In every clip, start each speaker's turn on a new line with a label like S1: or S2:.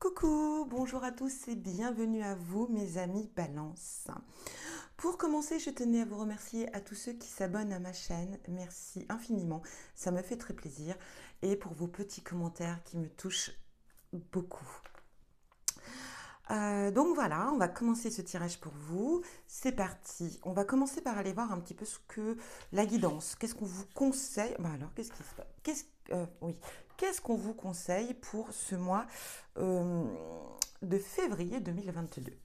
S1: Coucou, bonjour à tous et bienvenue à vous mes amis Balance. Pour commencer, je tenais à vous remercier à tous ceux qui s'abonnent à ma chaîne. Merci infiniment, ça me fait très plaisir. Et pour vos petits commentaires qui me touchent beaucoup. Donc voilà, on va commencer ce tirage pour vous. C'est parti. On va commencer par aller voir un petit peu ce que la guidance. Qu'est-ce qu'on vous conseille? Bah alors, qu'est-ce qui se passe? Oui. Qu'est-ce qu'on vous conseille pour ce mois euh, de février 2022?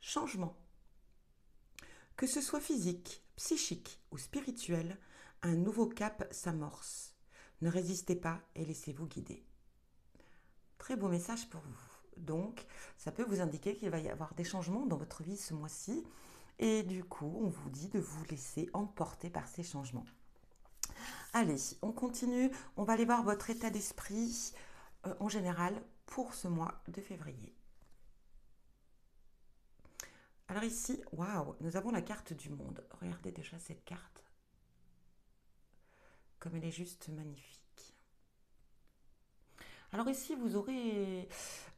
S1: Changement. Que ce soit physique, psychique ou spirituel, un nouveau cap s'amorce. Ne résistez pas et laissez-vous guider. Très beau message pour vous. Donc, ça peut vous indiquer qu'il va y avoir des changements dans votre vie ce mois-ci. Et du coup, on vous dit de vous laisser emporter par ces changements. Allez, on continue. On va aller voir votre état d'esprit en général pour ce mois de février. Alors ici, waouh, nous avons la carte du monde. Regardez déjà cette carte. Comme elle est juste magnifique. Alors ici, vous aurez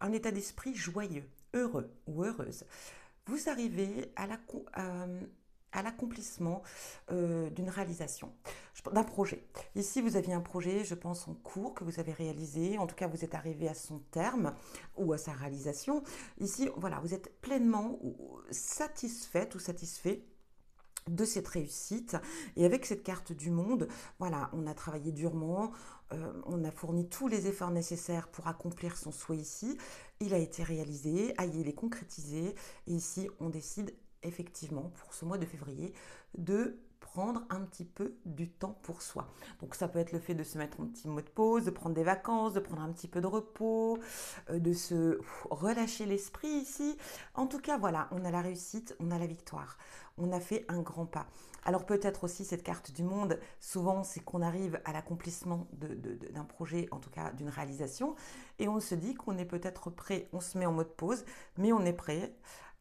S1: un état d'esprit joyeux, heureux ou heureuse. Vous arrivez à l'accomplissement d'une réalisation, d'un projet. Ici, vous aviez un projet, je pense, en cours que vous avez réalisé. En tout cas, vous êtes arrivé à son terme ou à sa réalisation. Ici, voilà, vous êtes pleinement satisfaite ou satisfait de cette réussite. Et avec cette carte du monde, voilà, on a travaillé durement, on a fourni tous les efforts nécessaires pour accomplir son souhait ici. Il a été réalisé, il est concrétisé. Et ici, on décide effectivement pour ce mois de février de prendre un petit peu du temps pour soi. Donc ça peut être le fait de se mettre un petit mot de pause, de prendre des vacances, de prendre un petit peu de repos, de se relâcher l'esprit ici. En tout cas, voilà, on a la réussite, on a la victoire. On a fait un grand pas. Alors peut-être aussi cette carte du monde, souvent c'est qu'on arrive à l'accomplissement d'un projet, en tout cas d'une réalisation, et on se dit qu'on est peut-être prêt, on se met en mode pause, mais on est prêt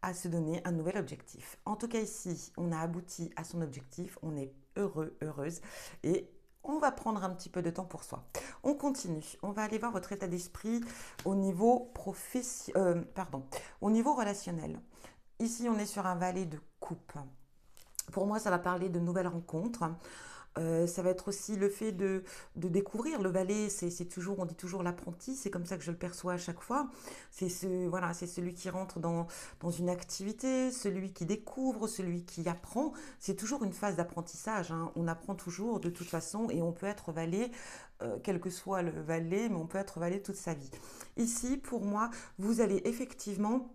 S1: à se donner un nouvel objectif. En tout cas ici, on a abouti à son objectif, on est heureux, heureuse, et on va prendre un petit peu de temps pour soi. On continue, on va aller voir votre état d'esprit au niveau au niveau relationnel. Ici, on est sur un valet de coupe. Pour moi, ça va parler de nouvelles rencontres. Ça va être aussi le fait de découvrir. Le valet, c'est toujours, on dit toujours l'apprenti, c'est comme ça que je le perçois à chaque fois. Voilà, c'est celui qui rentre dans une activité, celui qui découvre, celui qui apprend. C'est toujours une phase d'apprentissage, hein. On apprend toujours de toute façon et on peut être valet, quel que soit le valet, mais on peut être valet toute sa vie. Ici, pour moi, vous allez effectivement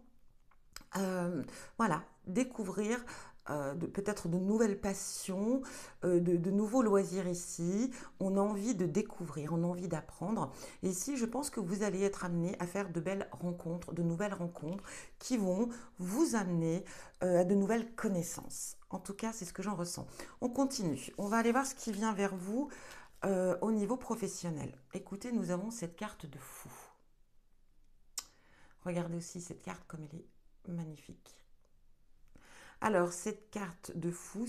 S1: voilà, découvrir peut-être de nouvelles passions, de nouveaux loisirs ici. On a envie de découvrir, on a envie d'apprendre. Et ici, je pense que vous allez être amené à faire de belles rencontres, de nouvelles rencontres qui vont vous amener à de nouvelles connaissances. En tout cas, c'est ce que j'en ressens. On continue. On va aller voir ce qui vient vers vous au niveau professionnel. Écoutez, nous avons cette carte de fou. Regardez aussi cette carte comme elle est magnifique. Alors, cette carte de fou,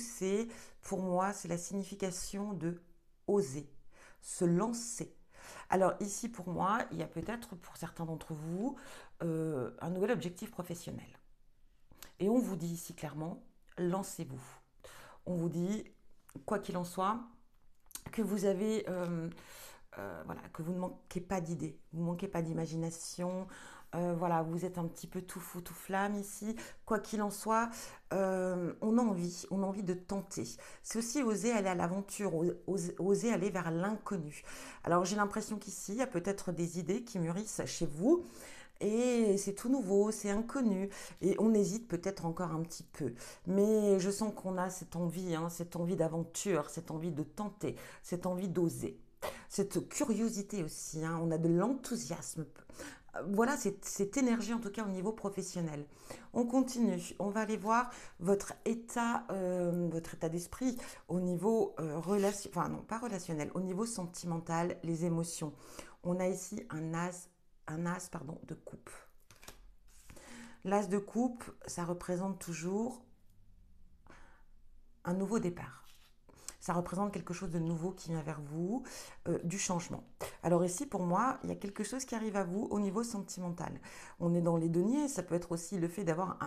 S1: pour moi, c'est la signification de oser, se lancer. Alors ici, pour moi, il y a peut-être, pour certains d'entre vous, un nouvel objectif professionnel. Et on vous dit ici clairement, lancez-vous. On vous dit, quoi qu'il en soit, que vous avez... voilà, que vous ne manquez pas d'idées, vous ne manquez pas d'imagination, voilà, vous êtes un petit peu tout fou, tout flamme ici. Quoi qu'il en soit, on a envie de tenter. C'est aussi oser aller à l'aventure, oser aller vers l'inconnu. Alors j'ai l'impression qu'ici, il y a peut-être des idées qui mûrissent chez vous. Et c'est tout nouveau, c'est inconnu. Et on hésite peut-être encore un petit peu. Mais je sens qu'on a cette envie d'aventure, cette envie de tenter, cette envie d'oser. Cette curiosité aussi, hein, on a de l'enthousiasme. Voilà, cette énergie en tout cas au niveau professionnel. On continue, on va aller voir votre état d'esprit au niveau enfin non pas relationnel, au niveau sentimental, les émotions. On a ici un as pardon, de coupe. L'as de coupe, ça représente toujours un nouveau départ. ça représente quelque chose de nouveau qui vient vers vous, du changement. Alors ici, pour moi, il y a quelque chose qui arrive à vous au niveau sentimental. On est dans les deniers, ça peut être aussi le fait d'avoir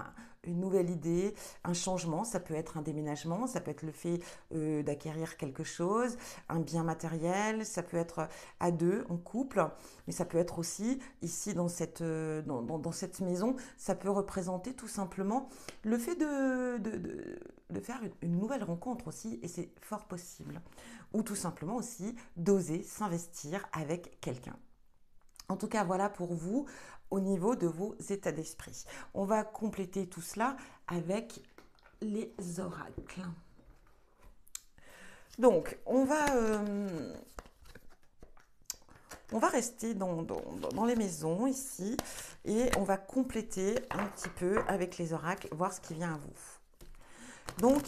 S1: une nouvelle idée, un changement, ça peut être un déménagement, ça peut être le fait d'acquérir quelque chose, un bien matériel, ça peut être à deux, en couple, mais ça peut être aussi ici dans dans cette maison, ça peut représenter tout simplement le fait de faire une nouvelle rencontre aussi, et c'est fort possible. Ou tout simplement aussi d'oser s'investir avec quelqu'un. En tout cas, voilà pour vous au niveau de vos états d'esprit. On va compléter tout cela avec les oracles. Donc, on va rester dans les maisons ici et on va compléter un petit peu avec les oracles, voir ce qui vient à vous. Donc,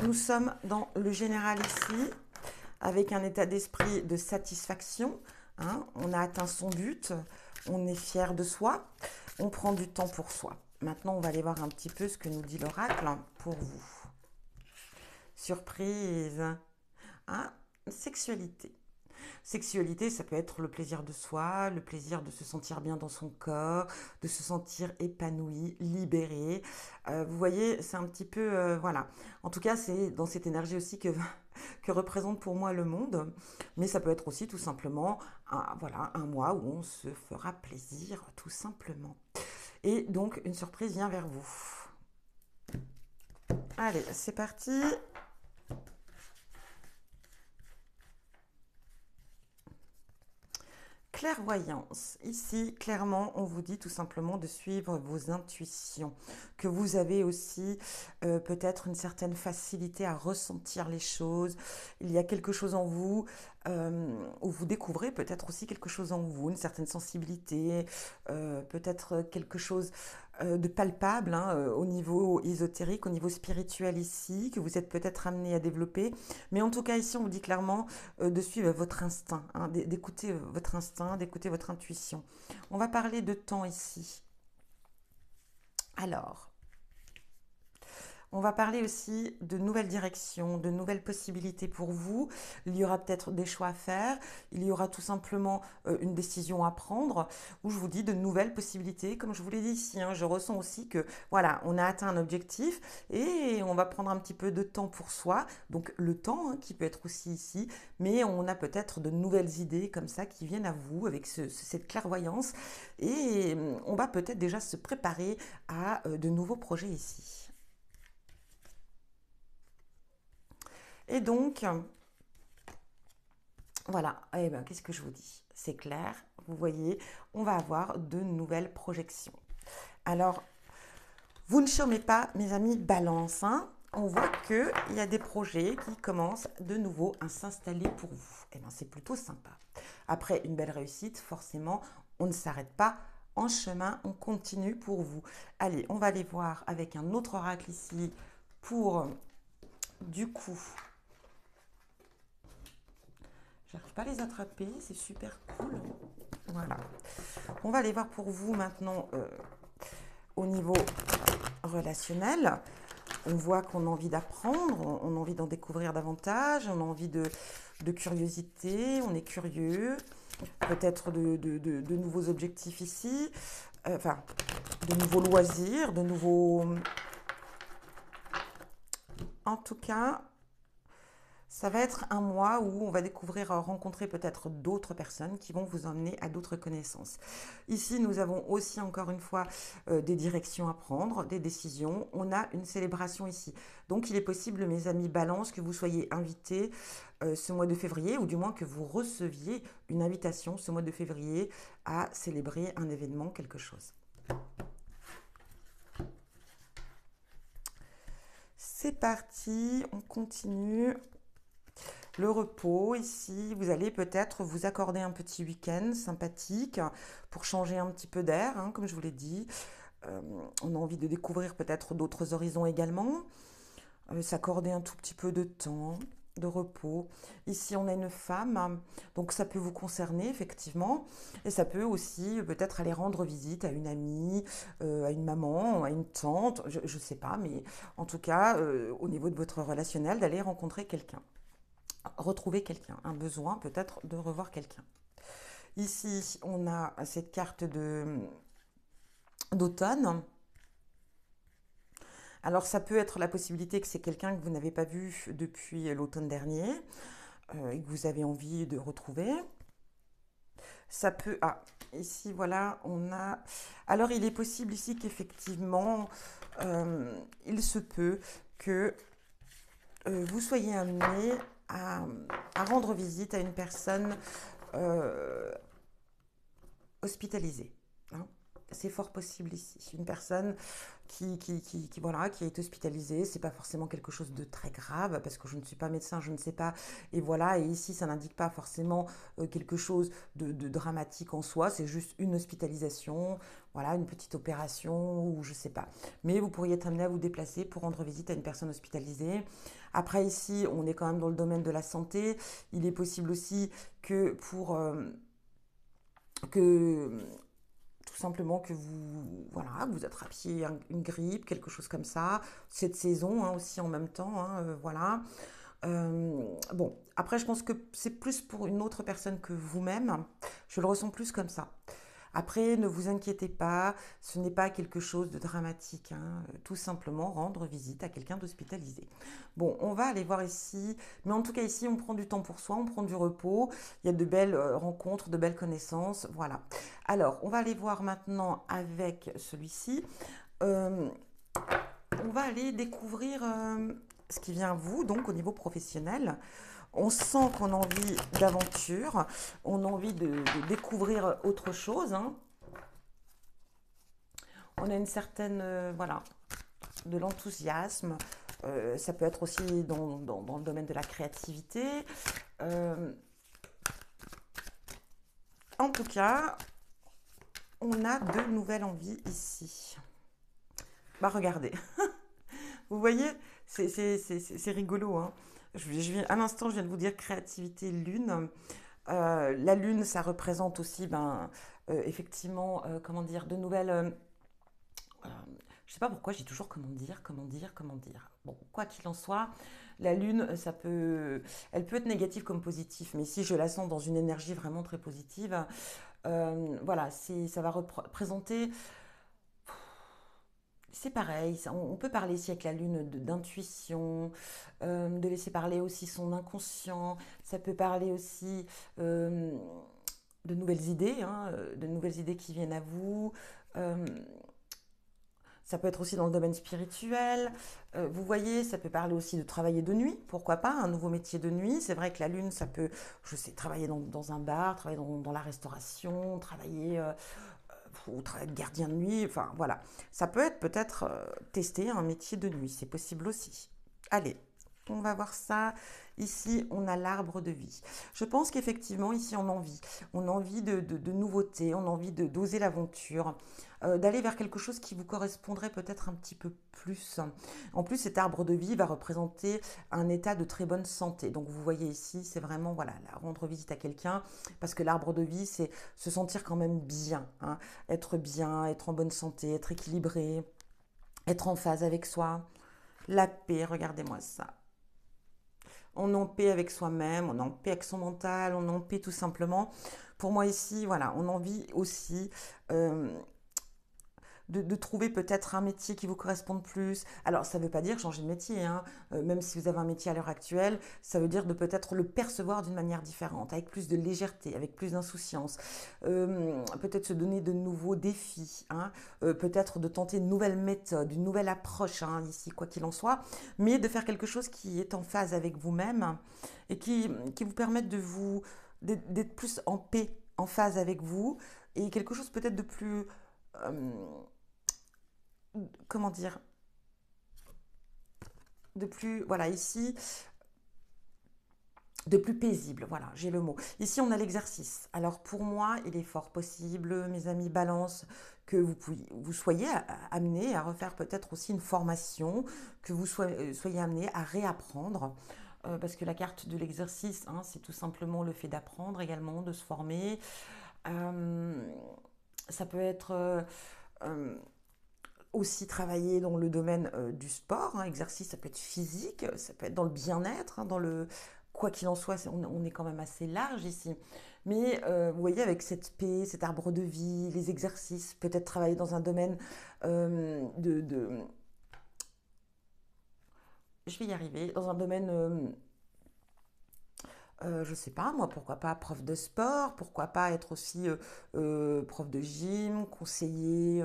S1: nous sommes dans le général ici, avec un état d'esprit de satisfaction. Hein, on a atteint son but, on est fier de soi, on prend du temps pour soi. Maintenant, on va aller voir un petit peu ce que nous dit l'oracle pour vous. Surprise. Hein, sexualité. Sexualité, ça peut être le plaisir de soi, le plaisir de se sentir bien dans son corps, de se sentir épanoui, libéré. Vous voyez, c'est un petit peu, voilà. En tout cas, c'est dans cette énergie aussi que représente pour moi le monde. Mais ça peut être aussi tout simplement, voilà, un mois où on se fera plaisir, tout simplement. Et donc, une surprise vient vers vous. Allez, c'est parti. Clairvoyance. Ici, clairement, on vous dit tout simplement de suivre vos intuitions, que vous avez aussi peut-être une certaine facilité à ressentir les choses. Il y a quelque chose en vous où vous découvrez peut-être aussi quelque chose en vous, une certaine sensibilité, peut-être quelque chose de palpable hein, au niveau ésotérique, au niveau spirituel ici, que vous êtes peut-être amené à développer. Mais en tout cas, ici, on vous dit clairement de suivre votre instinct, hein, d'écouter votre instinct, d'écouter votre intuition. On va parler de temps ici. Alors, on va parler aussi de nouvelles directions, de nouvelles possibilités pour vous. Il y aura peut-être des choix à faire. Il y aura tout simplement une décision à prendre où je vous dis de nouvelles possibilités. Comme je vous l'ai dit ici, hein, je ressens aussi que voilà, on a atteint un objectif et on va prendre un petit peu de temps pour soi. Donc le temps hein, qui peut être aussi ici, mais on a peut-être de nouvelles idées comme ça qui viennent à vous avec cette clairvoyance et on va peut-être déjà se préparer à de nouveaux projets ici. Et donc, voilà, eh ben, qu'est-ce que je vous dis? C'est clair, vous voyez, on va avoir de nouvelles projections. Alors, vous ne chômez pas, mes amis Balance, hein. On voit qu'il y a des projets qui commencent de nouveau à s'installer pour vous. Eh bien, c'est plutôt sympa. Après une belle réussite, forcément, on ne s'arrête pas en chemin, on continue pour vous. Allez, on va aller voir avec un autre oracle ici pour, du coup, j'arrive pas à les attraper, c'est super cool. Voilà. On va aller voir pour vous maintenant au niveau relationnel. On voit qu'on a envie d'apprendre, on a envie d'en découvrir davantage, on a envie de curiosité, on est curieux, peut-être de nouveaux objectifs ici, enfin, de nouveaux loisirs, de nouveaux... En tout cas, ça va être un mois où on va découvrir, rencontrer peut-être d'autres personnes qui vont vous emmener à d'autres connaissances. Ici, nous avons aussi encore une fois des directions à prendre, des décisions. On a une célébration ici. Donc, il est possible, mes amis Balance, que vous soyez invités ce mois de février, ou du moins que vous receviez une invitation ce mois de février à célébrer un événement, quelque chose. C'est parti, on continue. Le repos, ici, vous allez peut-être vous accorder un petit week-end sympathique pour changer un petit peu d'air, hein, comme je vous l'ai dit. On a envie de découvrir peut-être d'autres horizons également. S'accorder un tout petit peu de temps, de repos. Ici, on a une femme, donc ça peut vous concerner effectivement. Et ça peut aussi peut-être aller rendre visite à une amie, à une maman, à une tante, je ne sais pas, mais en tout cas, au niveau de votre relationnel, d'aller rencontrer quelqu'un. retrouver quelqu'un, un besoin peut-être de revoir quelqu'un. Ici, on a cette carte d'automne. Alors, ça peut être la possibilité que c'est quelqu'un que vous n'avez pas vu depuis l'automne dernier et que vous avez envie de retrouver. Ça peut... Ah, ici, voilà, on a... Alors, il est possible ici qu'effectivement, il se peut que vous soyez amené à, à rendre visite à une personne euh, hospitalisée, hein. C'est fort possible ici. Une personne voilà, qui est hospitalisée, c'est pas forcément quelque chose de très grave, parce que je ne suis pas médecin, je ne sais pas. Et voilà, et ici, ça n'indique pas forcément quelque chose de dramatique en soi, c'est juste une hospitalisation, voilà, une petite opération, ou je sais pas. Mais vous pourriez être amené à vous déplacer pour rendre visite à une personne hospitalisée. Après, ici, on est quand même dans le domaine de la santé. Il est possible aussi que que tout simplement que voilà, que vous attrapiez une grippe, quelque chose comme ça, cette saison hein, aussi en même temps, hein, voilà. Bon, après je pense que c'est plus pour une autre personne que vous-même, je le ressens plus comme ça. Après, ne vous inquiétez pas, ce n'est pas quelque chose de dramatique, hein, tout simplement rendre visite à quelqu'un d'hospitalisé. Bon, on va aller voir ici, mais en tout cas ici, on prend du temps pour soi, on prend du repos, il y a de belles rencontres, de belles connaissances, voilà. Alors, on va aller voir maintenant avec celui-ci. Euh, on va aller découvrir ce qui vient à vous, donc au niveau professionnel. On sent qu'on a envie d'aventure, on a envie de découvrir autre chose, hein. On a une certaine, voilà, de l'enthousiasme. Ça peut être aussi dans le domaine de la créativité. Euh, en tout cas, on a de nouvelles envies ici. Bah regardez, vous voyez, c'est rigolo, hein. À l'instant, je viens de vous dire créativité lune. La lune, ça représente aussi, ben, effectivement, comment dire, de nouvelles. Euh, je ne sais pas pourquoi j'ai toujours comment dire. Bon, quoi qu'il en soit, la lune, elle peut être négative comme positive, mais si je la sens dans une énergie vraiment très positive, voilà, ça va représenter. C'est pareil, on peut parler ici avec la lune d'intuition, de laisser parler aussi son inconscient, ça peut parler aussi euh, de nouvelles idées, hein, de nouvelles idées qui viennent à vous. Euh, Ça peut être aussi dans le domaine spirituel. Vous voyez, ça peut parler aussi de travailler de nuit. Pourquoi pas, un nouveau métier de nuit. C'est vrai que la lune, ça peut, je sais, travailler dans un bar, travailler dans la restauration, travailler ou travailler de gardien de nuit. Enfin, voilà. Ça peut être peut-être tester un métier de nuit. C'est possible aussi. Allez, on va voir ça. Ici, on a l'arbre de vie. Je pense qu'effectivement, ici, on a envie. On a envie de nouveautés, on a envie d'oser l'aventure, d'aller vers quelque chose qui vous correspondrait peut-être un petit peu plus. En plus, cet arbre de vie va représenter un état de très bonne santé. Donc, vous voyez ici, c'est vraiment, voilà, rendre visite à quelqu'un, parce que l'arbre de vie, c'est se sentir quand même bien, bien, être en bonne santé, être équilibré, être en phase avec soi. La paix, regardez-moi ça. On est en paix avec soi-même, on est en paix avec son mental, on est en paix tout simplement. Pour moi ici, voilà, on a envie aussi euh, de trouver peut-être un métier qui vous corresponde plus. Alors, ça ne veut pas dire changer de métier, hein. Même si vous avez un métier à l'heure actuelle, ça veut dire de peut-être le percevoir d'une manière différente, avec plus de légèreté, avec plus d'insouciance. Peut-être se donner de nouveaux défis, hein. Peut-être de tenter une nouvelle méthode, une nouvelle approche, hein, ici, quoi qu'il en soit, mais de faire quelque chose qui est en phase avec vous-même et qui vous permette d'être plus en paix, en phase avec vous, et quelque chose peut-être de plus... euh, comment dire, de plus, voilà, ici, de plus paisible, voilà, j'ai le mot. Ici, on a l'exercice. Alors, pour moi, il est fort possible, mes amis balance, que vous soyez amenés à refaire peut-être aussi une formation, que vous soyez amenés à réapprendre. Parce que la carte de l'exercice, hein, c'est tout simplement le fait d'apprendre également, de se former. Euh, Ça peut être aussi travailler dans le domaine du sport, hein, exercice, ça peut être physique, ça peut être dans le bien-être, hein, dans le quoi qu'il en soit, on est quand même assez large ici. Mais vous voyez, avec cette paix, cet arbre de vie, les exercices, peut-être travailler dans un domaine de... Je vais y arriver, dans un domaine je sais pas, moi, pourquoi pas prof de sport, pourquoi pas être aussi prof de gym, conseiller.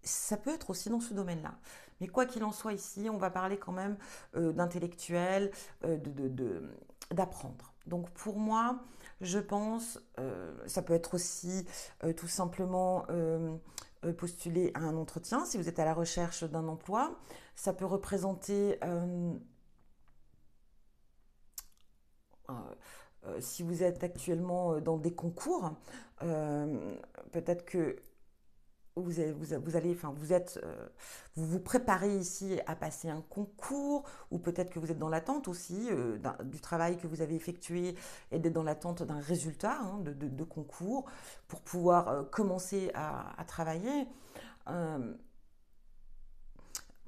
S1: Ça peut être aussi dans ce domaine-là. Mais quoi qu'il en soit ici, on va parler quand même d'intellectuel, d'apprendre. Donc pour moi, je pense, ça peut être aussi tout simplement postuler à un entretien si vous êtes à la recherche d'un emploi. Ça peut représenter euh, si vous êtes actuellement dans des concours, euh, peut-être que vous êtes, vous vous préparez ici à passer un concours, ou peut-être que vous êtes dans l'attente aussi du travail que vous avez effectué et d'être dans l'attente d'un résultat de concours pour pouvoir commencer à travailler. Euh,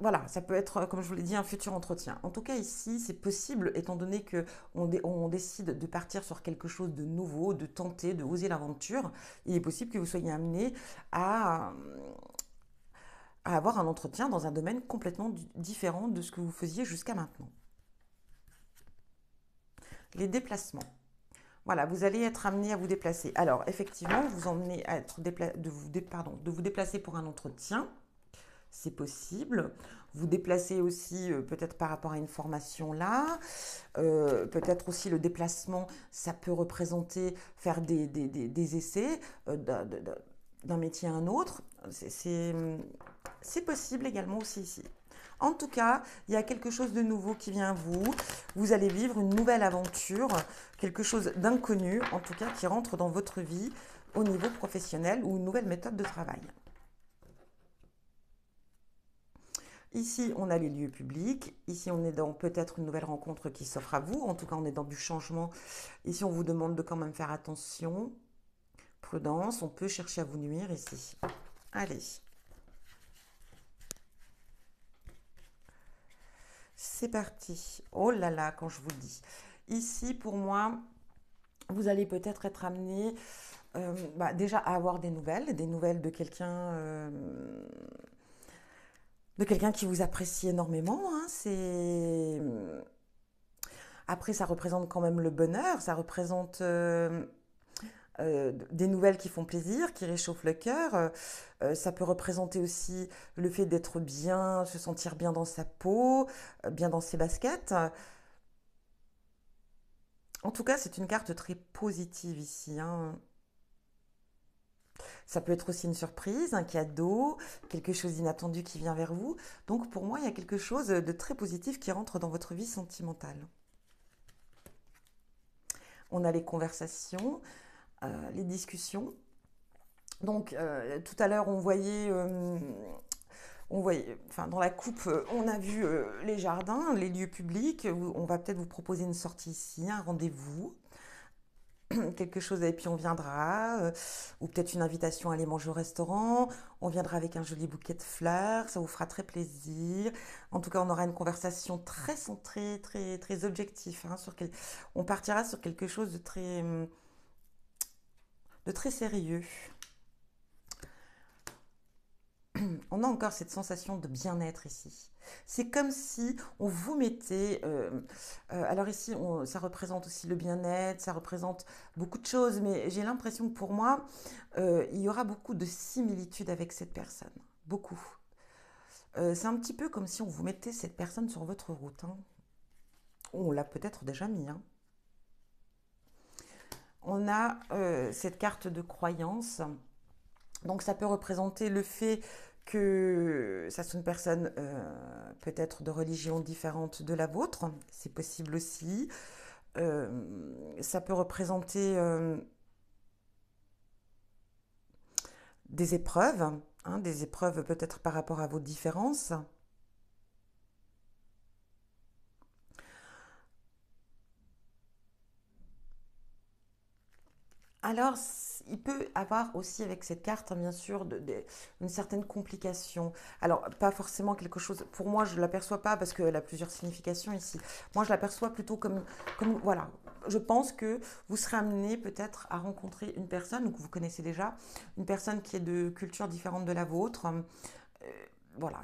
S1: voilà, ça peut être, comme je vous l'ai dit, un futur entretien. En tout cas, ici, c'est possible, étant donné que on décide de partir sur quelque chose de nouveau, de tenter, de oser l'aventure. Il est possible que vous soyez amené à, à avoir un entretien dans un domaine complètement différent de ce que vous faisiez jusqu'à maintenant. Les déplacements. Voilà, vous allez être amené à vous déplacer. Alors, effectivement, vous emmenez à être de vous déplacer pour un entretien. C'est possible. Vous déplacez aussi peut-être par rapport à une formation là. Peut-être aussi le déplacement, ça peut représenter faire des essais d'un métier à un autre. C'est possible également aussi ici. En tout cas, il y a quelque chose de nouveau qui vient à vous. Vous allez vivre une nouvelle aventure, quelque chose d'inconnu, en tout cas qui rentre dans votre vie au niveau professionnel ou une nouvelle méthode de travail. Ici, on a les lieux publics. Ici, on est dans peut-être une nouvelle rencontre qui s'offre à vous. En tout cas, on est dans du changement. Ici, on vous demande de quand même faire attention. Prudence, on peut chercher à vous nuire ici. Allez. C'est parti. Oh là là, quand je vous le dis. Ici, pour moi, vous allez peut-être être amené déjà à avoir des nouvelles de quelqu'un qui vous apprécie énormément. Hein. Après, ça représente quand même le bonheur, ça représente des nouvelles qui font plaisir, qui réchauffent le cœur. Ça peut représenter aussi le fait d'être bien, se sentir bien dans sa peau, bien dans ses baskets. En tout cas, c'est une carte très positive ici. Hein. Ça peut être aussi une surprise, un cadeau, quelque chose d'inattendu qui vient vers vous. Donc pour moi, il y a quelque chose de très positif qui rentre dans votre vie sentimentale. On a les conversations, les discussions. Donc tout à l'heure, enfin dans la coupe, on a vu les jardins, les lieux publics. On va peut-être vous proposer une sortie ici, un rendez-vous, quelque chose et puis on viendra, ou peut-être une invitation à aller manger au restaurant. On viendra avec un joli bouquet de fleurs, ça vous fera très plaisir. En tout cas, on aura une conversation très centrée, très très objectif. Hein, on partira sur quelque chose de très sérieux. On a encore cette sensation de bien-être ici. C'est comme si on vous mettait... alors ici, ça représente aussi le bien-être, ça représente beaucoup de choses, mais j'ai l'impression que pour moi, il y aura beaucoup de similitudes avec cette personne. Beaucoup. C'est un petit peu comme si on vous mettait cette personne sur votre route. Hein. On l'a peut-être déjà mis. Hein. On a cette carte de croyance. Donc ça peut représenter le fait que ça soit une personne peut-être de religion différente de la vôtre, c'est possible aussi. Ça peut représenter des épreuves peut-être par rapport à vos différences. Alors, il peut avoir aussi avec cette carte, hein, bien sûr, une certaine complication. Alors, pas forcément quelque chose, pour moi, je ne l'aperçois pas parce qu'elle a plusieurs significations ici. Moi, je l'aperçois plutôt voilà. Je pense que vous serez amené peut-être à rencontrer une personne que vous connaissez déjà, une personne qui est de culture différente de la vôtre. Voilà,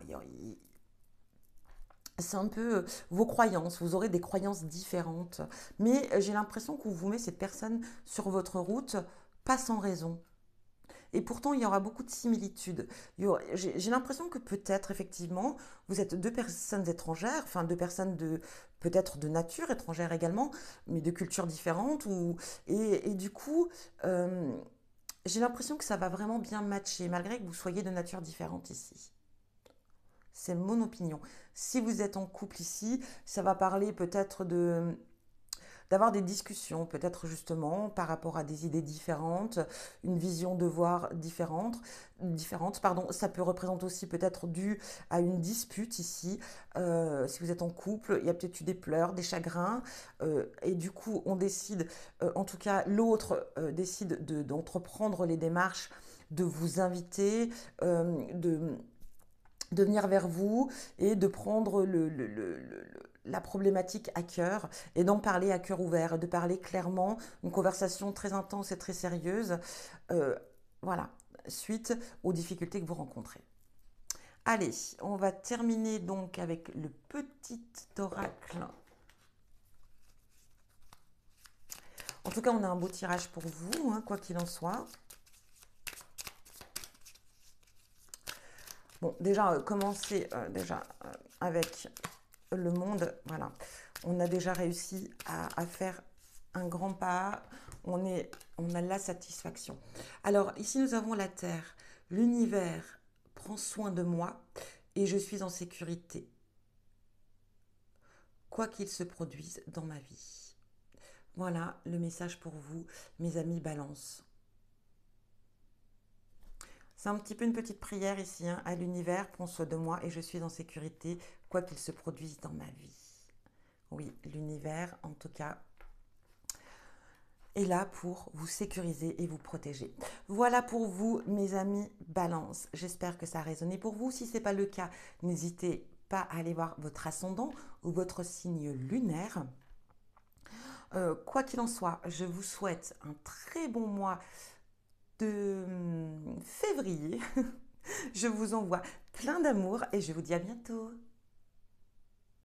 S1: c'est un peu vos croyances, vous aurez des croyances différentes. Mais j'ai l'impression qu'on vous met cette personne sur votre route, pas sans raison. Et pourtant, il y aura beaucoup de similitudes. J'ai l'impression que peut-être, effectivement, vous êtes deux personnes étrangères, enfin deux personnes de peut-être de nature étrangère également, mais de cultures différentes. Et du coup, euh, j'ai l'impression que ça va vraiment bien matcher, malgré que vous soyez de nature différente ici. C'est mon opinion. Si vous êtes en couple ici, ça va parler peut-être de d'avoir des discussions, peut-être justement par rapport à des idées différentes, une vision de voir différente, pardon. Ça peut représenter aussi peut-être dû à une dispute ici. Si vous êtes en couple, il y a peut-être eu des pleurs, des chagrins, et du coup on décide, en tout cas l'autre décide d'entreprendre les démarches, de vous inviter, de venir vers vous et de prendre la problématique à cœur et d'en parler à cœur ouvert, de parler clairement, une conversation très intense et très sérieuse, euh, voilà, suite aux difficultés que vous rencontrez. Allez, on va terminer donc avec le petit oracle. En tout cas, on a un beau tirage pour vous, hein, quoi qu'il en soit. Bon, déjà, commencer avec le monde, voilà. On a déjà réussi à faire un grand pas, on a la satisfaction. Alors, ici, nous avons la Terre. L'univers prend soin de moi et je suis en sécurité, quoi qu'il se produise dans ma vie. Voilà le message pour vous, mes amis Balance. C'est un petit peu une petite prière ici, hein, à l'univers, prends soin de moi et je suis en sécurité, quoi qu'il se produise dans ma vie. Oui, l'univers, en tout cas, est là pour vous sécuriser et vous protéger. Voilà pour vous, mes amis Balance. J'espère que ça a résonné pour vous. Si ce n'est pas le cas, n'hésitez pas à aller voir votre ascendant ou votre signe lunaire. Quoi qu'il en soit, je vous souhaite un très bon mois de février. Je vous envoie plein d'amour et je vous dis à bientôt.